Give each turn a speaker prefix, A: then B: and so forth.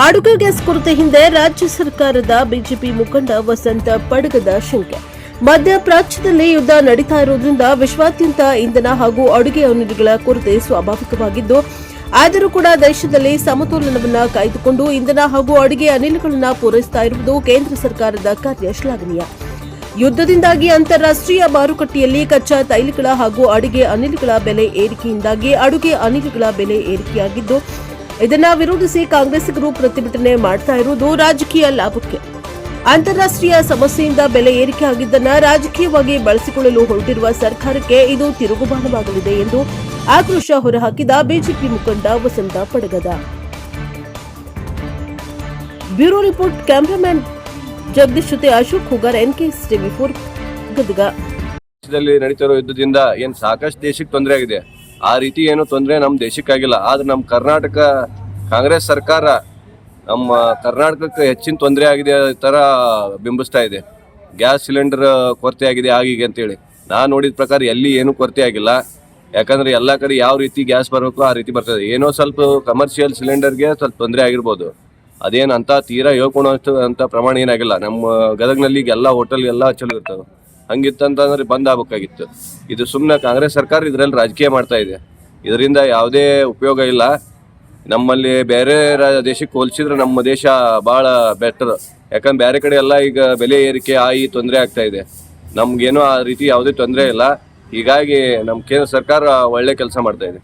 A: ಅಡುಗೆ ಗ್ಯಾಸ್ ಕೊರತೆ ಹಿಂದೆ ರಾಜ್ಯ ಸರ್ಕಾರದ ಬಿಜೆಪಿ ಮುಖಂಡ ವಸಂತ ಪಡಗದ ಶಂಕೆ. ಮಧ್ಯಪ್ರಾಚ್ಯದಲ್ಲಿ ಯುದ್ಧ ನಡೀತಾ ಇರುವುದರಿಂದ ವಿಶ್ವಾದ್ಯಂತ ಇಂಧನ ಹಾಗೂ ಅಡುಗೆ ಅನಿಲಗಳ ಕೊರತೆ ಸ್ವಾಭಾವಿಕವಾಗಿದ್ದು, ಆದರೂ ಕೂಡ ದೇಶದಲ್ಲಿ ಸಮತೋಲನವನ್ನು ಕಾಯ್ದುಕೊಂಡು ಇಂಧನ ಹಾಗೂ ಅಡುಗೆ ಅನಿಲಗಳನ್ನು ಪೂರೈಸುತ್ತಾ ಇರುವುದು ಕೇಂದ್ರ ಸರ್ಕಾರದ ಕಾರ್ಯ ಶ್ಲಾಘನೀಯ. ಯುದ್ಧದಿಂದಾಗಿ ಅಂತಾರಾಷ್ಟ್ರೀಯ ಮಾರುಕಟ್ಟೆಯಲ್ಲಿ ಕಚ್ಚಾ ತೈಲಗಳ ಹಾಗೂ ಅಡುಗೆ ಅನಿಲಗಳ ಬೆಲೆ ಏರಿಕೆಯಿಂದಾಗಿ ಅಡುಗೆ ಅನಿಲಗಳ ಬೆಲೆ ಏರಿಕೆಯಾಗಿದ್ದು, ಇದನ್ನ ವಿರೋಧಿಸಿ ಕಾಂಗ್ರೆಸ್ಸಿಗರು ಪ್ರತಿಭಟನೆ ಮಾಡ್ತಾ ಇರುವುದು ರಾಜಕೀಯ ಲಾಭಕ್ಕೆ. ಅಂತಾರಾಷ್ಟ್ರೀಯ ಸಮಸ್ಯೆಯಿಂದ ಬೆಲೆ ಏರಿಕೆ ಆಗಿದ್ದನ್ನ ರಾಜಕೀಯವಾಗಿ ಬಳಸಿಕೊಳ್ಳಲು ಹೊರಟಿರುವ ಸರ್ಕಾರಕ್ಕೆ ಇದು ತಿರುಗುಬಾಣವಾಗಲಿದೆ ಎಂದು ಆಕ್ರೋಶ ಹೊರಹಾಕಿದ ಬಿಜೆಪಿ ಮುಖಂಡ Vasanta Padagad. Bureau report. Cameraman Jagadish ಜೊತೆ ಅಶೋಕ್ ಹುಗಾರ್, NKS TV4 ಗದಗ.
B: ದೇಶದಲ್ಲಿ ನಡೀತಿರೋ ಯುದ್ಧದಿಂದ ಏನ್ ಸಾಕಷ್ಟು ದೇಶಕ್ಕೆ ತೊಂದರೆ ಆಗಿದೆ. ಆ ರೀತಿ ಏನು ತೊಂದರೆ ನಮ್ಮ ದೇಶಕ್ಕಾಗಿಲ್ಲ. ಆದ್ರೆ ನಮ್ಮ ಕರ್ನಾಟಕ ಕಾಂಗ್ರೆಸ್ ಸರ್ಕಾರ ನಮ್ಮ ಕರ್ನಾಟಕಕ್ಕೆ ಹೆಚ್ಚಿನ ತೊಂದರೆ ಆಗಿದೆ ತರ ಬಿಂಬಿಸ್ತಾ ಇದೆ. ಗ್ಯಾಸ್ ಸಿಲಿಂಡರ್ ಕೊರತೆ ಆಗಿದೆ ಆಗೀಗೆ ಅಂತೇಳಿ. ನಾನು ನೋಡಿದ ಪ್ರಕಾರ ಎಲ್ಲಿ ಏನು ಕೊರತೆ ಆಗಿಲ್ಲ. ಯಾಕಂದ್ರೆ ಎಲ್ಲ ಕಡೆ ಯಾವ ರೀತಿ ಗ್ಯಾಸ್ ಬರಬೇಕು ಆ ರೀತಿ ಬರ್ತದೆ. ಏನೋ ಸ್ವಲ್ಪ ಕಮರ್ಷಿಯಲ್ ಸಿಲಿಂಡರ್ಗೆ ಸ್ವಲ್ಪ ತೊಂದರೆ ಆಗಿರ್ಬೋದು. ಅದೇನು ಅಂತ ತೀರಾ ಹೇಳ್ಕೊಳೋಷ್ಟು ಅಂತ ಪ್ರಮಾಣ ಏನಾಗಿಲ್ಲ. ನಮ್ಮ ಗದಗ್ನಲ್ಲಿ ಎಲ್ಲ ಹೋಟೆಲ್ ಎಲ್ಲ ಚಲೋ ಇರ್ತವೆ. ಹಂಗಿತ್ತಂತಂದ್ರೆ ಬಂದ್ ಆಗ್ಬೇಕಾಗಿತ್ತು. ಇದು ಸುಮ್ಮನೆ ಕಾಂಗ್ರೆಸ್ ಸರ್ಕಾರ ಇದರಲ್ಲಿ ರಾಜಕೀಯ ಮಾಡ್ತಾ ಇದೆ. ಇದರಿಂದ ಯಾವುದೇ ಉಪಯೋಗ ಇಲ್ಲ. ನಮ್ಮಲ್ಲಿ ಬೇರೆ ದೇಶಕ್ಕೆ ಹೋಲಿಸಿದ್ರೆ ನಮ್ಮ ದೇಶ ಭಾಳ ಬೆಟರ್. ಯಾಕಂದ್ರೆ ಬೇರೆ ಕಡೆ ಎಲ್ಲ ಈಗ ಬೆಲೆ ಏರಿಕೆ ಆಗಿ ತೊಂದರೆ ಆಗ್ತಾ ಇದೆ. ನಮ್ಗೇನೋ ಆ ರೀತಿ ಯಾವುದೇ ತೊಂದರೆ ಇಲ್ಲ. ಹೀಗಾಗಿ ನಮ್ಮ ಕೇಂದ್ರ ಸರ್ಕಾರ ಒಳ್ಳೆ ಕೆಲಸ ಮಾಡ್ತಾ ಇದೆ.